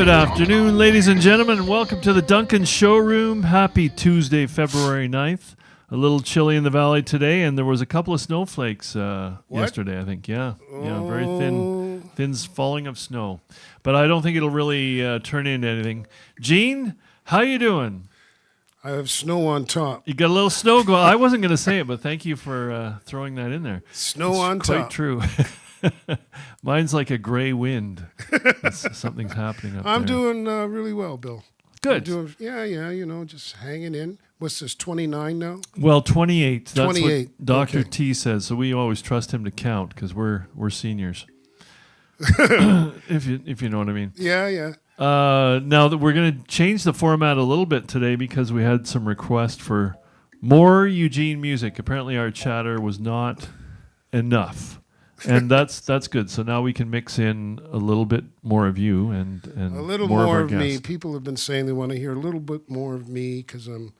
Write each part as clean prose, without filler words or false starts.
Good afternoon, ladies and gentlemen. Welcome to the Duncan Showroom. Happy Tuesday, February 9th. A little chilly in the valley today, and there was a couple of snowflakes yesterday, I think. Yeah, very thin falling of snow. But I don't think it'll really turn into anything. Gene, how you doing? I have snow on top. You got a little snow going. I wasn't going to say it, but thank you for throwing that in there. Snow on top. Quite true. Mine's like a gray wind. Something's happening up I'm there. doing really well, Bill. Good. Just hanging in. What's this, 29 now? Well, 28. That's 28. what Dr. Okay. T says, so we always trust him to count because we're seniors. if you know what I mean. Yeah. Now that we're going to change the format a little bit today because we had some requests for more Eugene music. Apparently our chatter was not enough. And that's good. So now we can mix in a little bit more of you and a little more of me. People have been saying they want to hear a little bit more of me because I'm.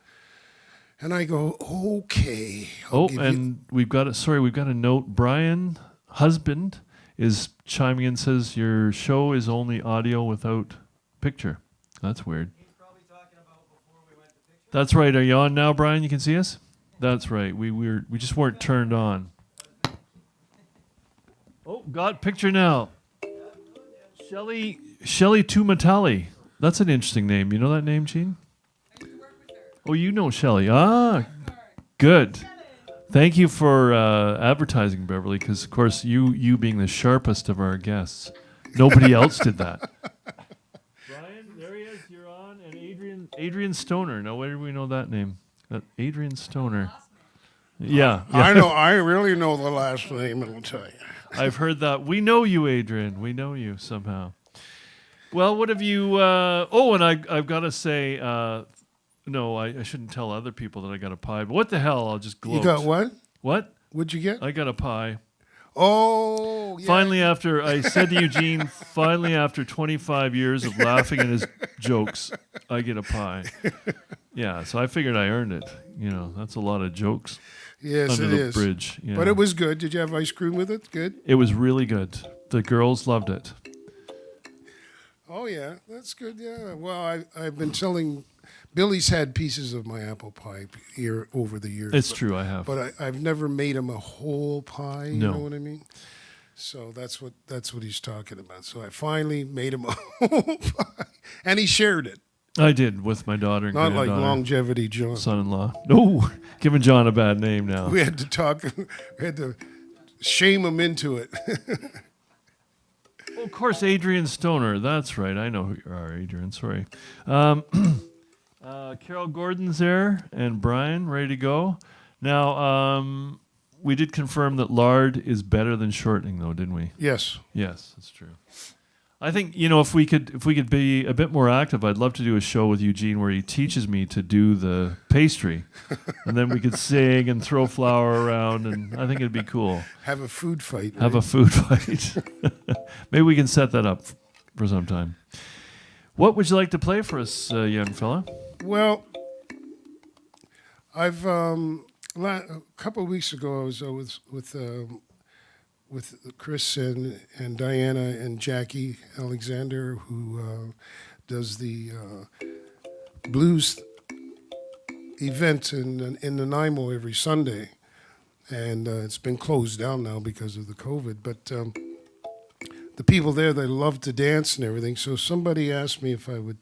And I go, okay. We've got a note. Brian, husband, is chiming in, says your show is only audio without picture. That's weird. He's probably talking about before we went to picture. That's right. Are you on now, Brian? You can see us? That's right. We just weren't turned on. Oh, got picture now. Shelley Tumatali. That's an interesting name. You know that name, Gene? Oh, you know Shelley. Ah, good. Thank you for advertising, Beverley, because, of course, you being the sharpest of our guests, nobody else did that. Brian, there he is. You're on. And Adrian Stoner. Now, where do we know that name? Adrian Stoner. Yeah. I know. I really know the last name, it'll tell you. I've heard that. We know you, Adrian. We know you somehow. Well, what have you... and I've got to say, No, I shouldn't tell other people that I got a pie. But what the hell? I'll just gloat. You got what? What? What'd you get? I got a pie. Oh, yeah. Finally, after I said to Eugene, finally after 25 years of laughing at his jokes, I get a pie. Yeah, so I figured I earned it. You know, that's a lot of jokes Yes, under it the is. bridge. Yeah. But it was good. Did you have ice cream with it? Good. It was really good. The girls loved it. Oh yeah, that's good. Yeah. Well, I've been telling Billy's had pieces of my apple pie here over the years. It's true, I have. But I've never made him a whole pie. You No. know what I mean? So that's what he's talking about. So I finally made him a whole pie, and he shared it. I did with my daughter and Not like granddaughter, longevity John. son-in-law. No, giving John a bad name now. We had to talk. We had to shame him into it. Oh, of course, Adrian Stoner. That's right. I know who you are, Adrian. Sorry. Carol Gordon's there and Brian ready to go. Now, we did confirm that lard is better than shortening, though, didn't we? Yes. Yes, that's true. I think, you know, if we could be a bit more active, I'd love to do a show with Eugene where he teaches me to do the pastry, and then we could sing and throw flour around, and I think it'd be cool. Have a food fight. Have a food fight. Maybe we can set that up for some time. What would you like to play for us, young fella? Well, I've a couple of weeks ago I was with Chris and Diana and Jackie Alexander, who does the blues event in Nanaimo every Sunday, and it's been closed down now because of the COVID. But the people there, they love to dance and everything. So somebody asked me if I would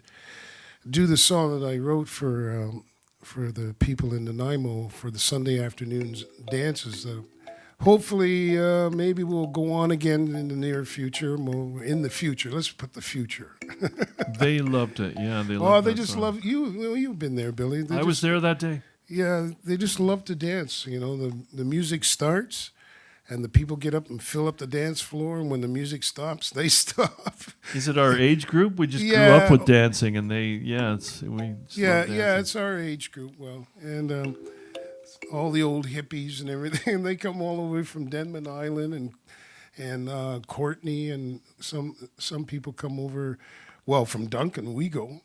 do the song that I wrote for the people in Nanaimo for the Sunday afternoons dances. Hopefully, maybe we'll go on again in the near future. More in the future. Let's put the future. They loved it. Yeah, they loved it. Oh, they just love you. You've been there, Billy. I was there that day. Yeah, they just love to dance. You know, the music starts, and the people get up and fill up the dance floor. And when the music stops, they stop. Is it our age group? We just grew Yeah. up with dancing, and we just love dancing. It's our age group. Well, and all the old hippies and everything. They come all the way from Denman Island and Courtney, and some people come over. Well, from Duncan we go,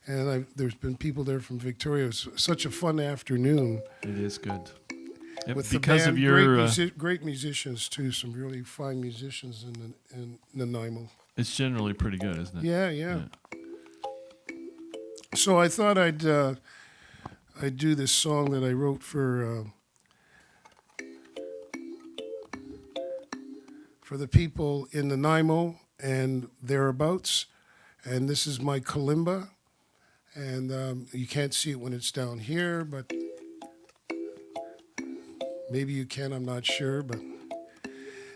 and there's been people there from Victoria. It's such a fun afternoon. It is good. With Because the of band, your, great musicians too, some really fine musicians in Nanaimo. it's generally pretty good, isn't it? Yeah. So I thought I'd do this song that I wrote for the people in Nanaimo and thereabouts, and this is my kalimba, and you can't see it when it's down here, but maybe you can, I'm not sure, but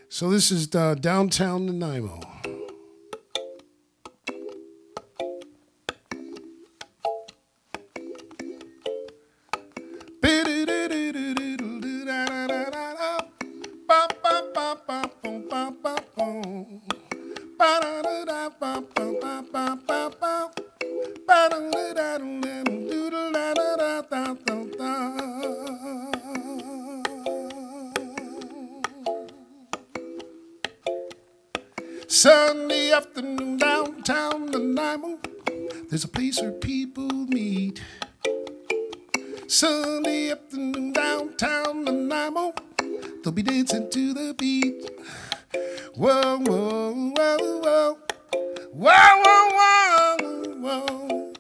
so this is downtown Nanaimo. Sunday afternoon downtown Nanaimo, there's a place where people meet. Sunday afternoon downtown Nanaimo, they'll be dancing to the beat. Whoa, whoa, whoa, whoa. Whoa, whoa, whoa, whoa.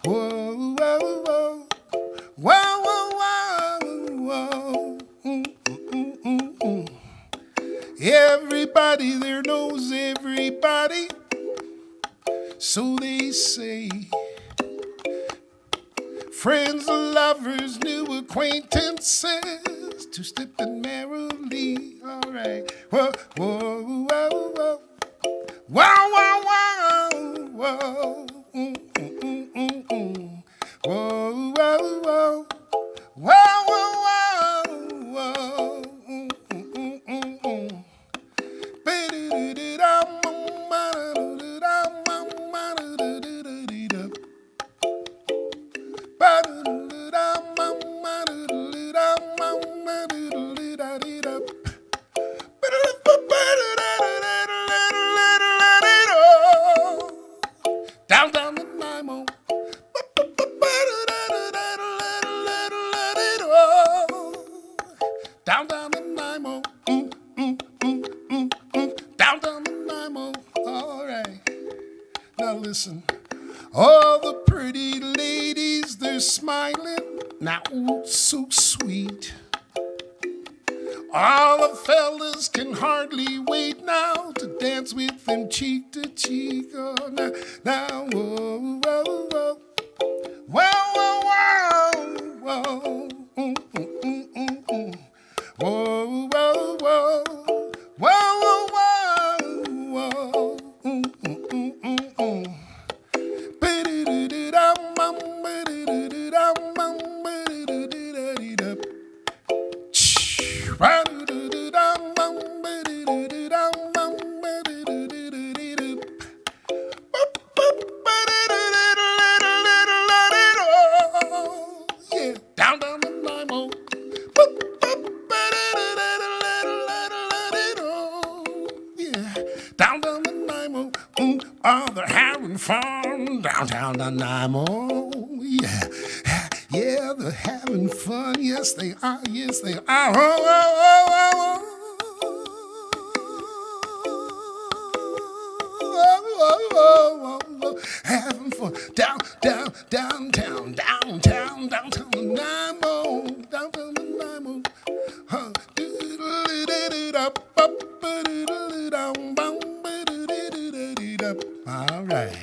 Whoa, whoa, whoa. Whoa, whoa, whoa, whoa. Everybody there knows everybody, so they say. Friends, lovers, new acquaintances, two-stepping merrily, all right. Whoa, whoa, whoa, whoa. Whoa, whoa, whoa, whoa. Whoa, whoa, whoa. Whoa, whoa, whoa, whoa. Now, ooh, so sweet. All the fellas can hardly wait now to dance with them cheek to cheek. Oh, now, whoa, whoa, whoa. Whoa, whoa, whoa, whoa. Whoa, whoa, whoa. Whoa, whoa, whoa. Yeah, down the Nemo. Yeah, down the Nemo. Oh, they're having fun downtown Nanaimo. Yeah, yeah, they're having fun. Yes, they are. Yes, they are. Oh, oh, oh, oh, having fun downtown Nanaimo, downtown Nanaimo. Huh. All right.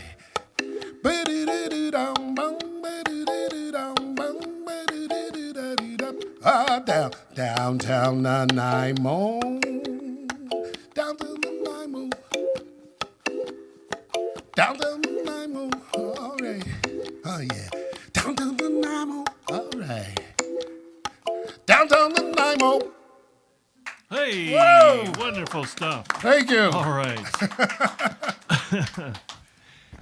Downtown Nanaimo. Downtown Nanaimo. Downtown Nanaimo. All right. Oh, yeah. Downtown Nanaimo. All right. Downtown Nanaimo. Hey, Whoa! wonderful stuff. Thank you. All right.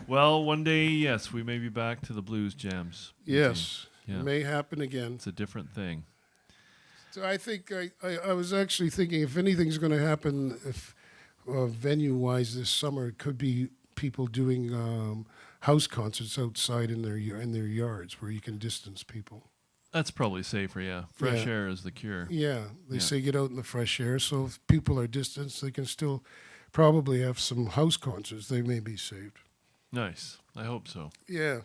Well, one day, yes, we may be back to the blues jams. Yes. Yeah. It may happen again. It's a different thing. So I think I was actually thinking if anything's going to happen, if venue-wise this summer, it could be people doing house concerts outside in their yards where you can distance people. That's probably safer, yeah. Fresh Yeah. air is the cure. Yeah, they Yeah. say get out in the fresh air. So if people are distanced, they can still probably have some house concerts. They may be saved. Nice. I hope so. Yeah.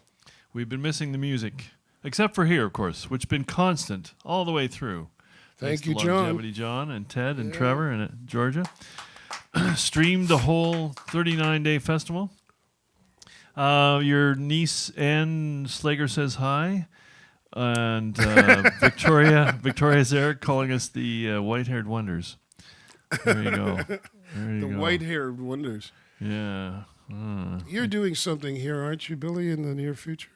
We've been missing the music, except for here, of course, which has been constant all the way through. Thanks Thank you, to John. Longevity John and Ted and Yeah. Trevor and Georgia. Streamed the whole 39-day festival. Your niece Ann Slager says hi. And Victoria's there calling us the white-haired wonders. There you go. There you The go. white-haired wonders. Yeah. You're doing something here, aren't you, Billy, in the near future?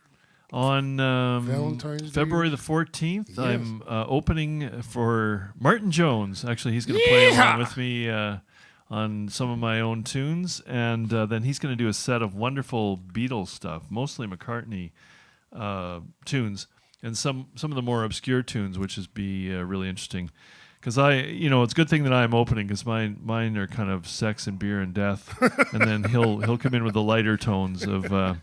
On Valentine's Day? February the 14th, Yes. I'm opening for Martin Jones. Actually, he's going to play along with me on some of my own tunes. And then he's going to do a set of wonderful Beatles stuff, mostly McCartney tunes, and some of the more obscure tunes, which is be really interesting. Because it's a good thing that I'm opening, because mine are kind of sex and beer and death, and then he'll come in with the lighter tones of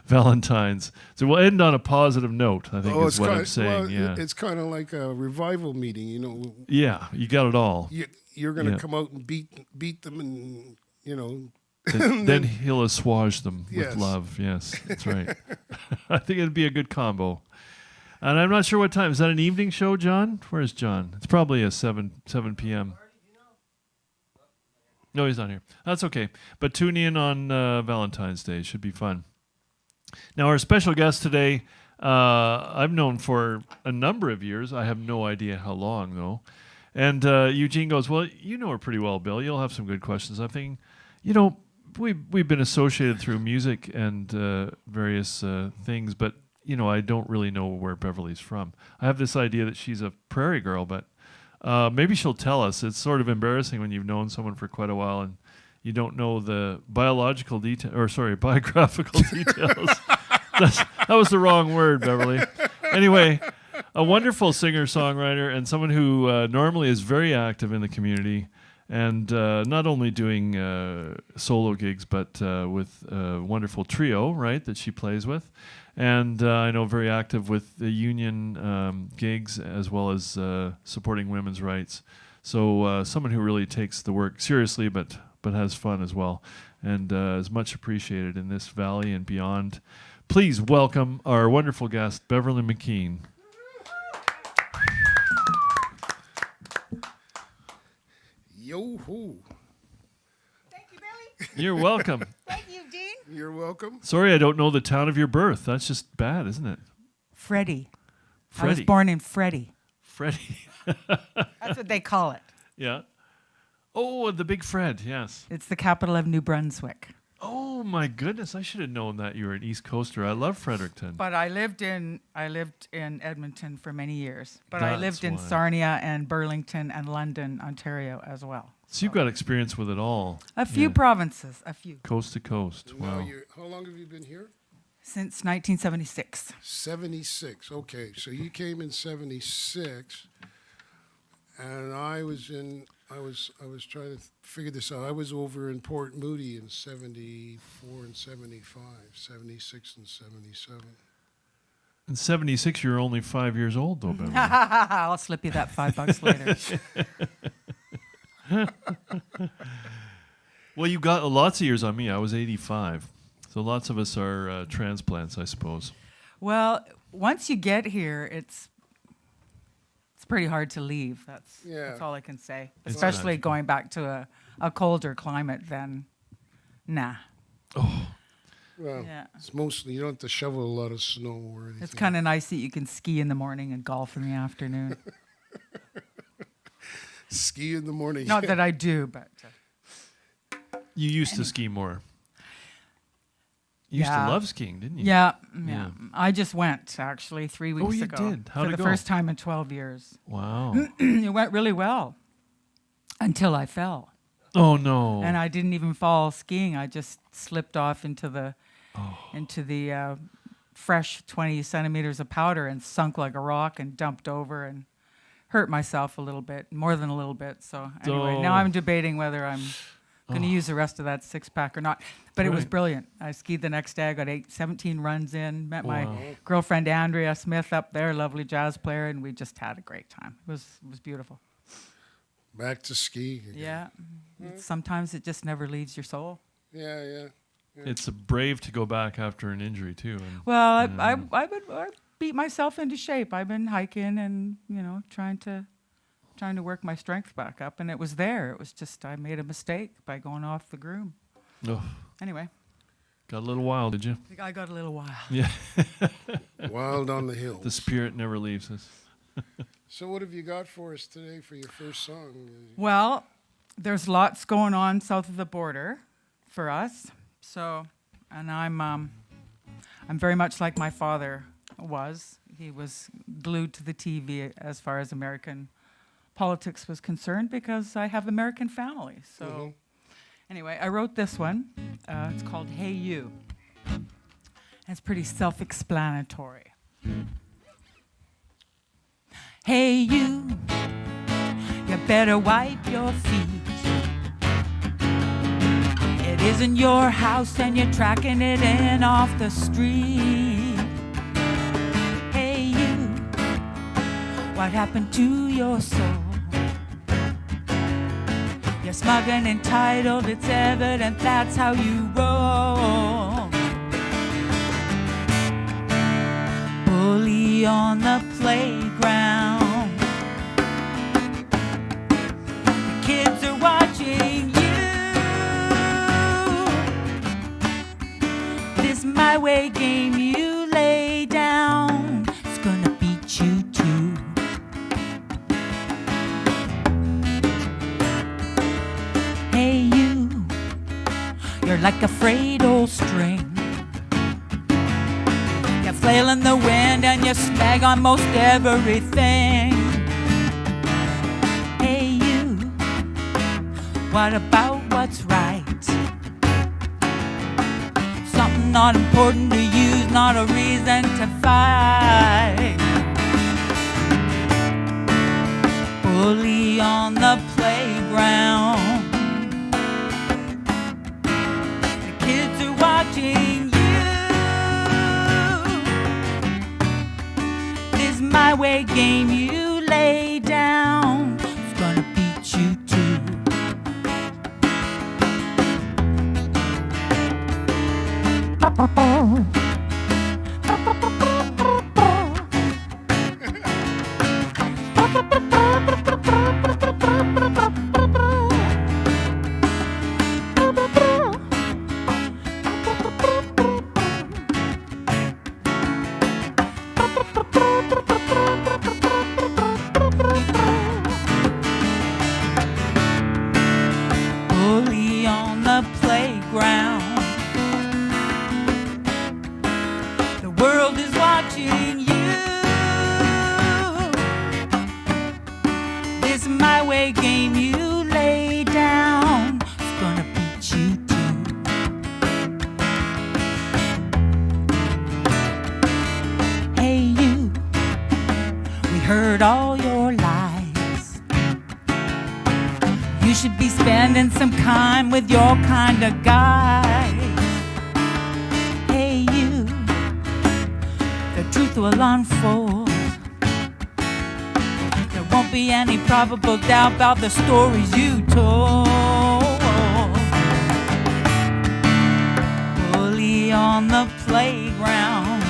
Valentine's. So we'll end on a positive note, I think is what I'm saying. Yeah, It's kind of like a revival meeting, you know. yeah, you got it all. You're going to Yeah. come out and beat them, and you know. Then he'll assuage them Yes. with love. Yes, that's right. I think it'd be a good combo. And I'm not sure what time. Is that an evening show, John? Where's John? It's probably a 7 p.m. No, he's not here. That's okay. But tune in on Valentine's Day. Should be fun. Now, our special guest today, I've known for a number of years. I have no idea how long, though. And Eugene goes, well, you know her pretty well, Bill. You'll have some good questions. I'm thinking, we've been associated through music and various things, but, I don't really know where Beverley's from. I have this idea that she's a prairie girl, but maybe she'll tell us. It's sort of embarrassing when you've known someone for quite a while and you don't know the biographical details. That was the wrong word, Beverley. Anyway, a wonderful singer-songwriter and someone who normally is very active in the community and not only doing solo gigs, but with a wonderful trio, right, that she plays with. And I know very active with the union gigs as well as supporting women's rights. So someone who really takes the work seriously, but has fun as well, and is much appreciated in this valley and beyond. Please welcome our wonderful guest, Beverley McKeen. Yo-ho. Thank you, Billy. You're welcome. Thank you, Eugene. You're welcome. Sorry I don't know the town of your birth. That's just bad, isn't it? Freddie. I Freddie. was born in Freddie. Freddie. That's what they call it. Yeah. Oh, the big Fred, yes. It's the capital of New Brunswick. Oh my goodness, I should have known that you were an East Coaster. I love Fredericton. But I lived in Edmonton for many years. But I That's lived in why. Sarnia and Burlington and London, Ontario as well. So you've got experience with it all. A few Yeah. provinces, a few. Coast to coast. Now Wow. how long have you been here? Since 1976. 76. Okay, so you came in 76, and I was trying to figure this out. I was over in Port Moody in 74 and 75, 76 and 77. In 76, you were only 5 years old, though, Beverly. I'll slip you that $5 later. Well, you got lots of years on me. I was 85. So lots of us are transplants, I suppose. Well, once you get here, it's pretty hard to leave. That's all I can say. It's Especially magical. going back to a colder climate than nah. Well, Yeah. it's mostly, you don't have to shovel a lot of snow or anything. It's kind of nice that you can ski in the morning and golf in the afternoon. Ski in the morning. Not that I do, but You used to ski more. You used to Yeah. love skiing, didn't you? yeah. Yeah. I just went actually 3 weeks you ago. did? How'd for it the go? first time in 12 years. Wow. It went really well until I fell. Oh, no. And I didn't even fall skiing. I just slipped off into the Oh. fresh 20 centimeters of powder and sunk like a rock and dumped over and hurt myself a little bit, more than a little bit. So anyway, now Oh. I'm debating whether I'm going to use the rest of that six-pack or not. But it was Right. brilliant. I skied the next day. I got 17 runs in, met Wow. my girlfriend Andrea Smith up there, lovely jazz player, and we just had a great time. It was beautiful. Back to ski again. Yeah. Sometimes it just never leaves your soul. Yeah. It's brave to go back after an injury, too. And Well, I beat myself into shape. I've been hiking and trying to work my strength back up, and it was there. It was just I made a mistake by going off the groom. oh, Anyway, got a little wild, did you? I got a little wild. Yeah. Wild on the hills. The spirit never leaves us. So what have you got for us today for your first song? Well, there's lots going on south of the border for us. So, and I'm very much like my father was. He was glued to the TV as far as American politics was concerned because I have American family. So, anyway, I wrote this one. It's called "Hey You." And it's pretty self-explanatory. Hey you, you better wipe your feet. It isn't your house and you're tracking it in off the street. Hey you, what happened to your soul? You're smug and entitled, it's evident that's how you roll. Bully on the playground. The kids are watching you. This my way game you lay down. It's gonna beat you too. Hey you, you're like a frayed old string. You flail in the wind and you snag on most everything. Hey you, what about what's right? Something not important to you's not a reason to fight. Bully on the playground. The kids are watching you. This my way game you lay down. It's gonna beat you too. Bully on the playground. The world is watching you. This my way game you lay down. It's gonna beat you too. Hey you, we heard all your lies. You should be spending some time with your kind of guy. Hey you, the truth will unfold. There won't be any probable doubt about the stories you told. Bully on the playground.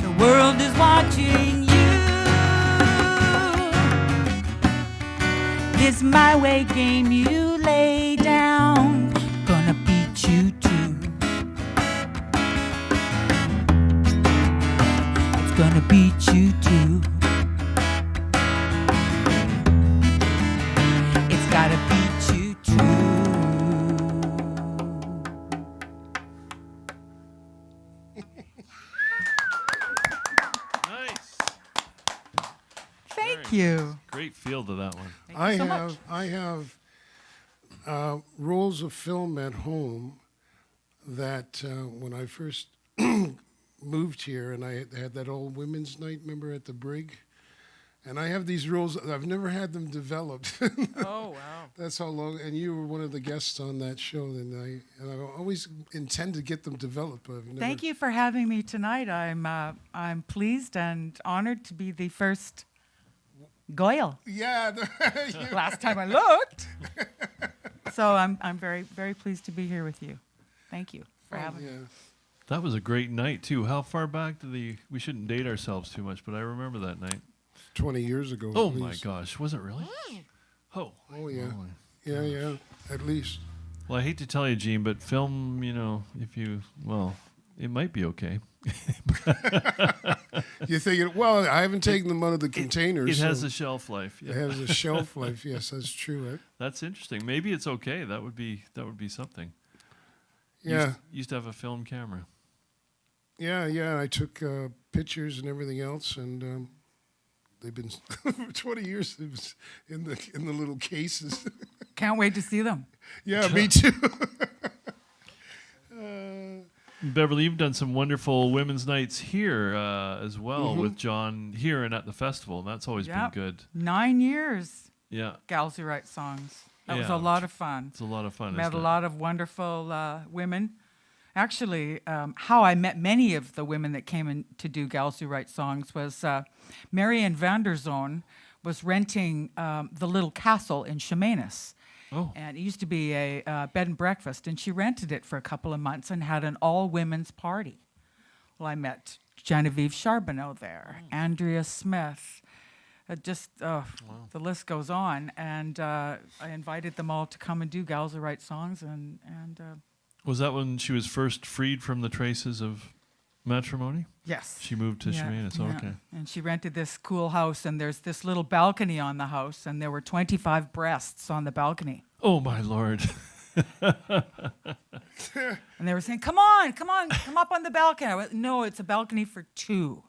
The world is watching you. This my way game you lay down. Gonna beat you too. It's gonna beat you too. It's gotta beat you too. Nice. Thank you. Great feel to that one. Thank you so much. I have rolls of film at home that when I first moved here and I had that old women's night, remember, at the Brig? And I have these rolls. I've never had them developed. Oh, wow. That's how long. And you were one of the guests on that show, and I always intend to get them developed. But I've never. Thank you for having me tonight. I'm pleased and honored to be the first Goyle. Yeah. Last time I looked. So I'm very, very pleased to be here with you. Thank you for having me. That was a great night too. How far back to the? We shouldn't date ourselves too much, but I remember that night. 20 years ago. Oh at my least. gosh, was it really? Oh. Oh yeah. Holy. Yeah. At least. Well, I hate to tell you, Gene, but film, if you, it might be okay. You're thinking, well, I haven't taken them out of the container. It so has a shelf life. it has a shelf life. Yes, that's true. Right? That's interesting. Maybe it's okay. That would be something. Yeah. Used to have a film camera. Yeah. I took pictures and everything else, and they've been 20 years it was in the little cases. Can't wait to see them. Yeah, me too. Beverley, you've done some wonderful women's nights here as well with John here and at the festival, and that's always Yep. been good. 9 years, Yeah, Gals Who Write Songs. That was Yeah. a lot of fun. it's a lot of fun. Met isn't a it? lot of wonderful women. Actually, how I met many of the women that came in to do Gals Who Write Songs was Marianne van der Zoon was renting the little castle in Chemainus. Oh, And it used to be a bed and breakfast, and she rented it for a couple of months and had an all-women's party. Well, I met Genevieve Charbonneau there, Andrea Smith, the list goes on. And I invited them all to come and do Gals Who Write Songs, and was that when she was first freed from the traces of matrimony? yes. She moved to Chemainus. Oh, yeah. okay. And she rented this cool house, and there's this little balcony on the house, and there were 25 breasts on the balcony. Oh my Lord. And they were saying, come up on the balcony. I went, no, it's a balcony for 2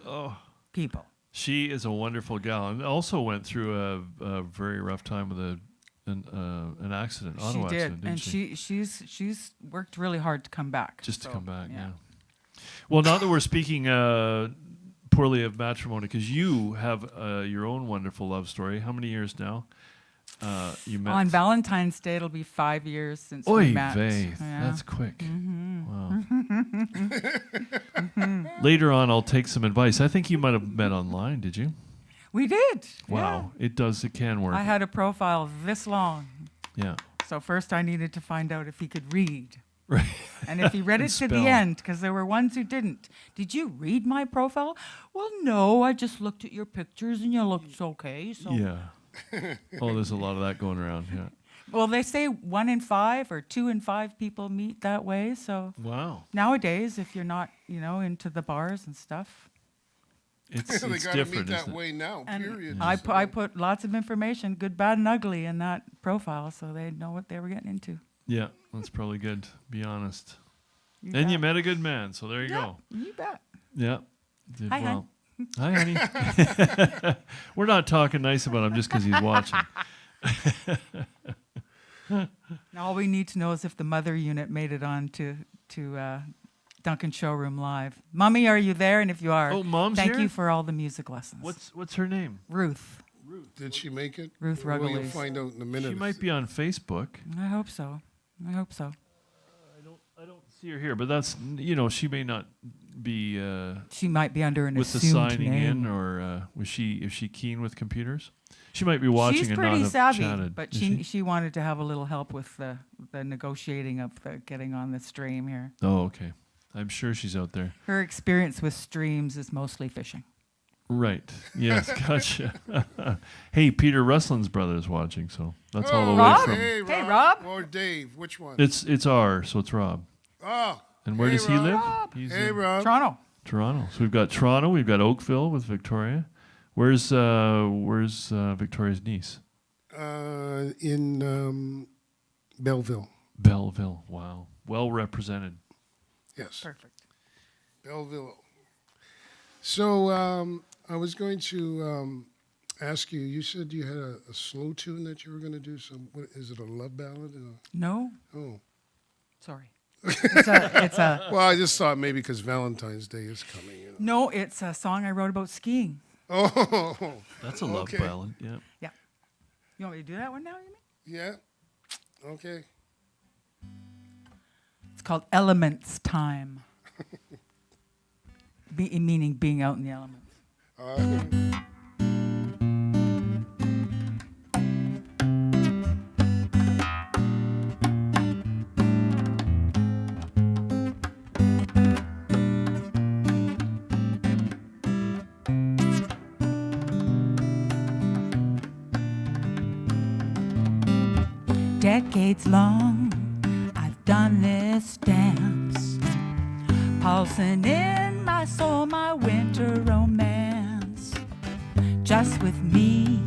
Oh. people. She is a wonderful gal, and also went through a very rough time with an accident, auto She accident, did, didn't and she's worked really hard to come back. Just to So, come back, yeah. Well, now that we're speaking poorly of matrimony, because you have your own wonderful love story. How many years now? You met On Valentine's Day, it'll be 5 years since Oy we met. vey, Yeah. that's quick. Wow. Later on, I'll take some advice. I think you might have met online, did you? We did. Wow, it can work. Yeah. I had a profile this long. Yeah. So first I needed to find out if he could read. Right. And if he read it And to the spell. end, because there were ones who didn't. Did you read my profile? Well, no, I just looked at your pictures and you looked okay. So. Yeah. Oh, there's a lot of that going around. Yeah. Well, they say 1 in 5 or 2 in 5 people meet that way. So Wow. nowadays, if you're not, into the bars and stuff. It's They it's got to meet different. that Isn't it? way now, And period. I put lots of information, good, bad, and ugly, in that profile, so they know what they were getting into. Yeah, that's probably good. Be honest. You And you bet. met a good man, so there you Yeah, go. you bet. Yeah. Did Hi, well. Hi, honey. We're not talking nice about him just because he's watching. Now all we need to know is if the mother unit made it on to Duncan Showroom Live. Mommy, are you there? And if you are, Oh, Mom's thank here? you for all the music lessons. What's her name? Ruth? Did she make it? Ruth Well, you'll Ruggles. find out in a minute. She might be on Facebook. I hope so. I don't see her here, but that's she may not be She might be under an with the assumed signing name. in, or is she keen with computers? She might be watching She's and pretty not have savvy, chatted. but Is she wanted to have a little help with the negotiating of the getting on the stream here. Oh, okay. I'm sure she's out there. Her experience with streams is mostly fishing. Right. Yes. Gotcha. Hey, Peter Ruslin's brother is watching, so that's all the way Rob? from. Hey, Hey, Rob. Rob. Or Dave. Which one? It's R, so it's Rob. Oh. And where Hey, does he Rob. live? Rob. He's Hey, in Rob. Toronto. Toronto. So we've got Toronto, we've got Oakville with Victoria. Where's Victoria's niece? In Belleville. Belleville. Wow. Well represented. Yes. Perfect. Belleville. So I was going to ask you. You said you had a slow tune that you were going to do. So, what is it? A love ballad? No, Oh. sorry. It's a Well, I just thought maybe because Valentine's Day is coming. no. It's a song I wrote about skiing. Oh. That's a love Okay. ballad. Yeah. Yeah. You want me to do that one now? You mean? Yeah. Okay. It's called Elements Time. Meaning being out in the elements. Decades long, I've done this dance, pulsing in my soul, my winter romance. Just with me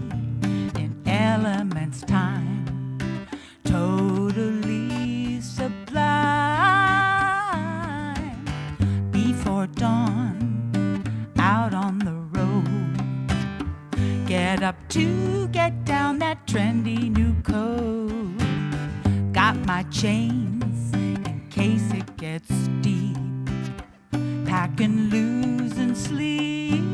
in elements time, totally sublime. Before dawn, out on the road, get up to get down that trendy new code. Got my chains in case it gets deep, packing loose and sleep.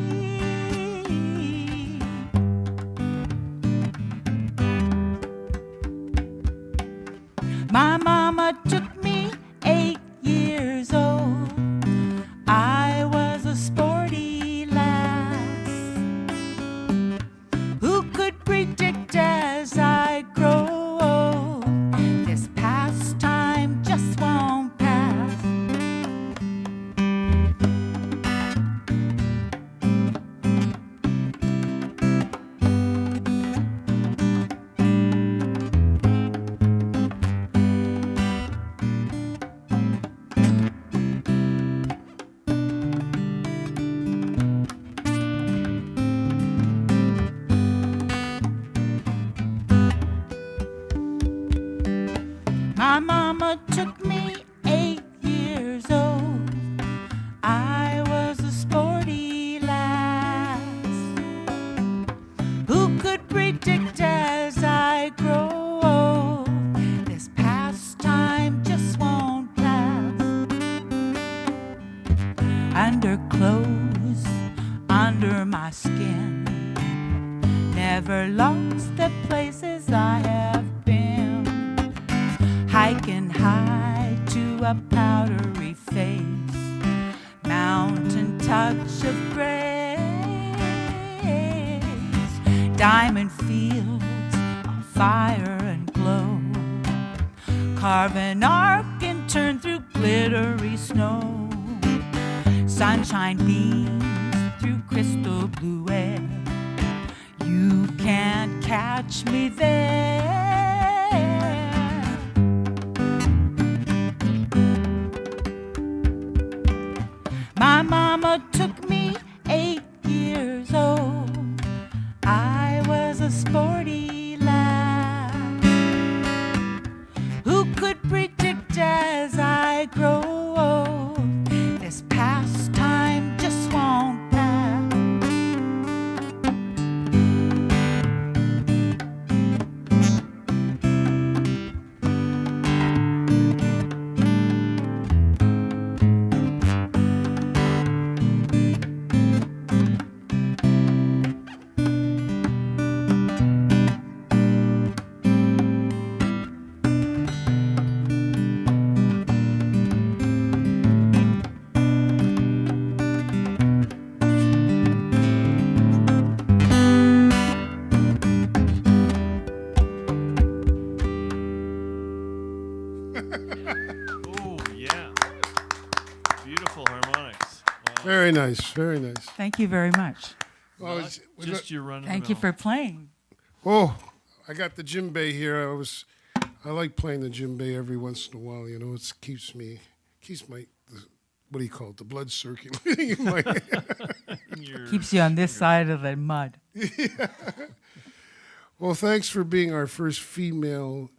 My mama took me 8 years old. I was a sporty lass. Who could predict as I grow old, this pastime just won't pass. My mama took me 8 years old. I was a sporty lass. Who could predict as I grow old, this pastime just won't last. Under clothes, under my skin, never lost the places I have been. Hiking high to a powdery face, mountain touch of grace, diamond fields on fire and glow, carving arc and turn sunshine beams through crystal blue air. You can't catch me there. My mama took me 8 years old. I was a sporty lad who could predict as I grow old. This pastime just won't pass. Oh, yeah. Beautiful harmonics. Wow. Very nice, very nice. Thank you very much. Well, Not just your running. Thank you for playing. oh, I got the djembe here. I like playing the djembe every once in a while. You know, it keeps my, what do you call it? The blood circulating in my. Keeps you on this side of the mud. Well, thanks for being our first female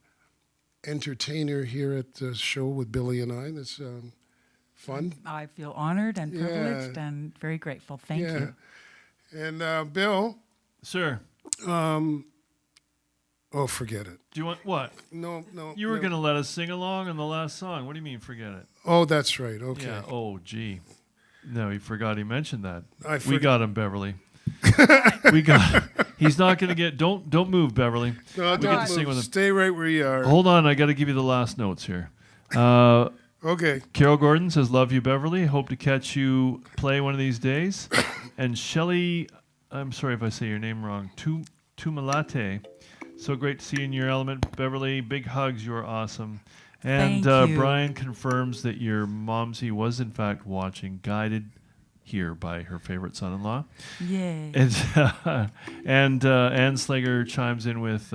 entertainer here at the show with Billy and I. That's fun. I feel honored and Yeah. privileged and very grateful. Thank you. And Bill, Sir, oh, forget it. do you want what? No. You were no. going to let us sing along on the last song. What do you mean, forget it? Oh, that's right. Okay. Yeah. Oh, gee. No, he forgot he mentioned that. I We forgot. got him, Beverly. We got. He's not going to get. Don't move, Beverly. No, We get don't to sing move. with him. Stay right where you are. Hold on, I got to give you the last notes here. Okay. Carol Gordon says, "Love you, Beverly. Hope to catch you play one of these days." And Shelley, I'm sorry if I say your name wrong. Tumalate. So great to see you in your element, Beverly. Big hugs. You are awesome. And Thank you. Brian confirms that your momsy was in fact watching, guided here by her favorite son-in-law. Yay. And Ann Slager chimes in with,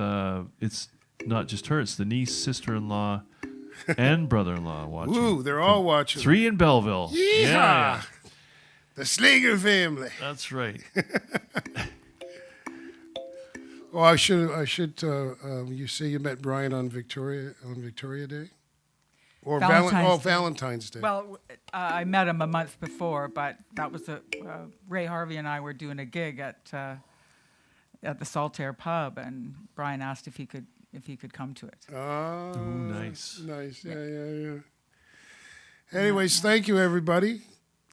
it's not just her, it's the niece, sister-in-law, and brother-in-law watching. Ooh, they're all watching. 3 in Belleville. Yeehaw! Yeah, The Slager family. that's right. Oh, I should. You say you met Brian on Victoria Day, or Valentine's Day. Valentine's Day. Well, I met him a month before, but that was Ray Harvey and I were doing a gig at the Saltaire Pub, and Brian asked if he could come to it. Ah, nice. Nice. Yeah. Anyways, thank you, everybody.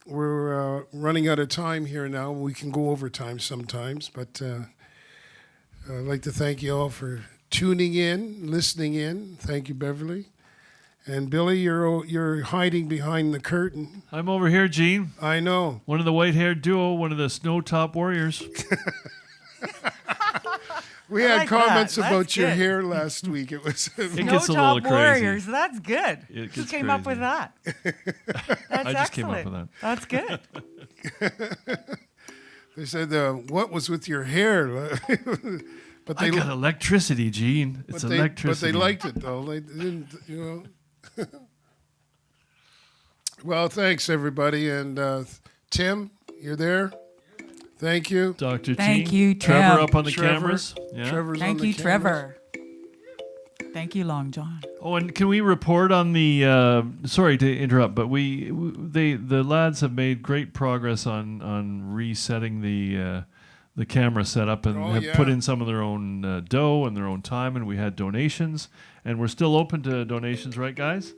We're running out of time here now. We can go over time sometimes, but I'd like to thank you all for tuning in, listening in. Thank you, Beverly. And Billy, you're hiding behind the curtain. I'm over here, Gene. I know. One of the white-haired duo, one of the Snow Top Warriors. We I had like comments that. about That's your good. hair last week. It was. It No gets a Top little crazy. Warriors. That's good. It Who gets came up with crazy. that? That's I just came up excellent. with that. That's good. They said, "What was with your hair?" But I got electricity, Gene. It's but electricity. they liked it though. They didn't, you know. Well, thanks everybody, and Tim, you're there. Thank you. Dr. Thank Gene. you, Trevor Tim. up on the Trevor. cameras. Yeah. Trevor's on Thank the you, cameras. Trevor. Thank you, Long John. Oh, and can we report on the? Sorry to interrupt, but the lads have made great progress on resetting the camera setup and Oh, have yeah. put in some of their own dough and their own time, and we had donations, and we're still open to donations, right, guys?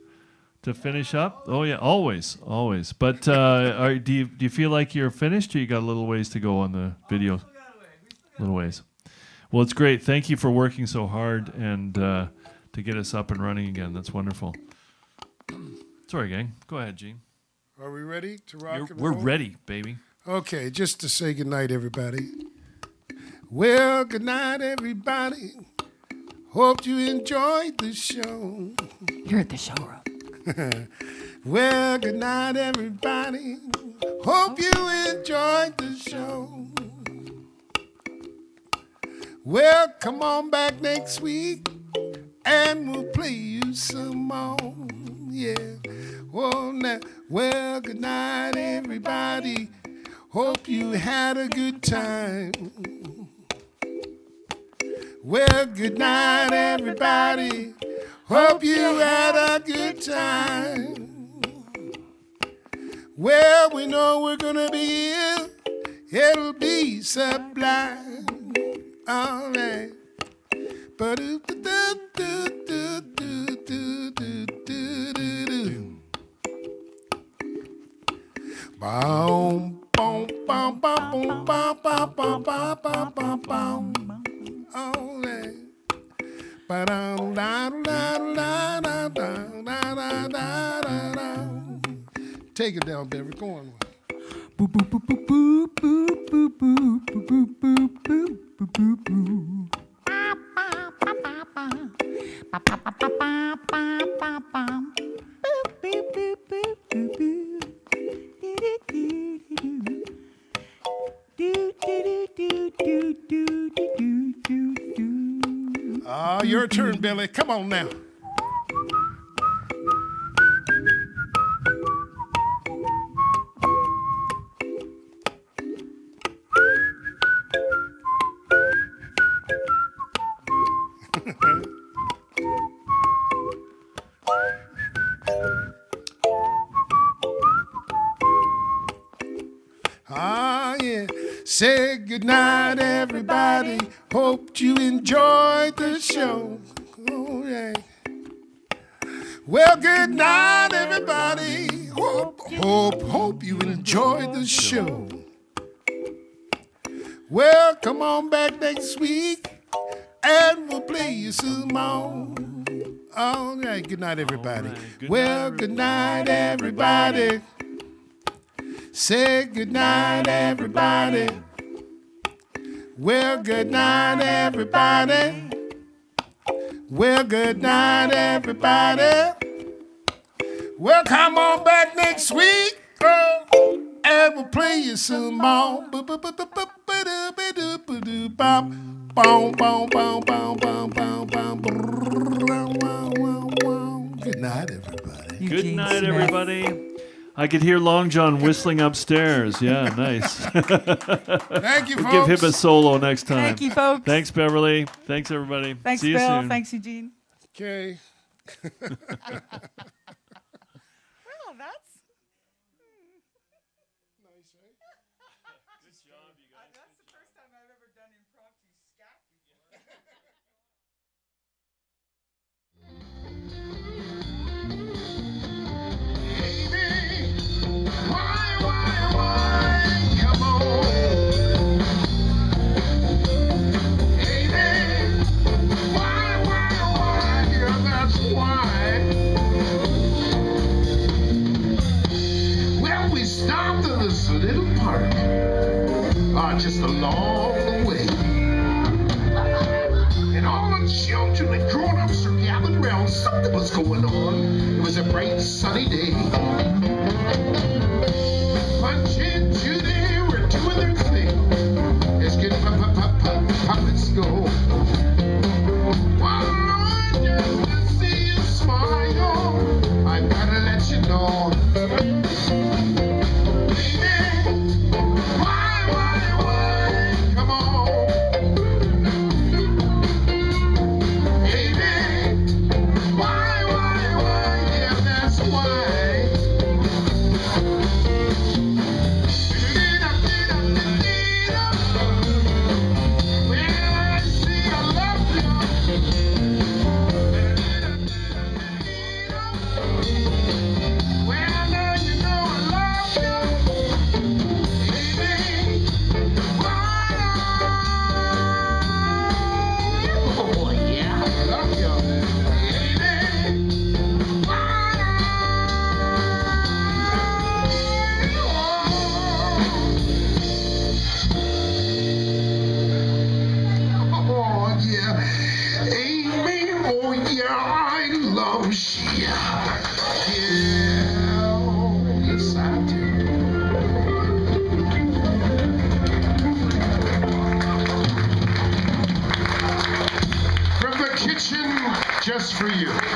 To finish up? Oh yeah, always. But do you feel like you're finished, or you got a little ways to go on the video? Little ways. Well, it's great. Thank you for working so hard and to get us up and running again. That's wonderful. Sorry, gang. Go ahead, Gene. Are we ready to rock and We're roll? ready, baby. Okay, just to say goodnight, everybody. Well, good night, everybody. Hope you enjoyed the show. You're at the showroom. Well, good night, everybody. Hope you enjoyed the show. Well, come on back next week and we'll play you some more. Yeah. Well, good night, everybody. Hope you had a good time. Well, good night, everybody. Hope you had a good time. Well, we know we're gonna be here. It'll be sublime. All right. Boom, boom, boom, boom, boom, boom, boom, boom, boom, boom, boom. All right. Take it down, Beverley. Go on. Boop boop boop boop boop boop boop boop boop boop boop boop boop. Your turn, Billy. Come on now. Yeah. Say goodnight, everybody. Hope you enjoyed the show. Oh, yeah. Well, good night, everybody. Hope you enjoyed the show. Well, come on back next week and we'll play you some more. All right, good night, everybody. Good night, everybody. Say good night, everybody. Well, good night, everybody. Well, good night, everybody. Well, come on back next week, and we'll play you some more. Good night, everybody. Good night, everybody. I could hear Long John whistling upstairs. Yeah, nice. Thank you, folks. We'll give him a solo next time. Thank you, folks. Thanks, Beverley. Thanks, everybody. Thanks, See you Bill. soon. Thanks, Eugene. Okay. Well, that's Nice, eh? that's the first time I've ever done impromptu scat Stopped in this little park, just along the way. And all the children and grown-ups are gathered around. Something was going on. It was a bright, sunny day. Punch and Judy were doing their thing. Let's get puppets go. One just to see you smile, I gotta let you know. for you.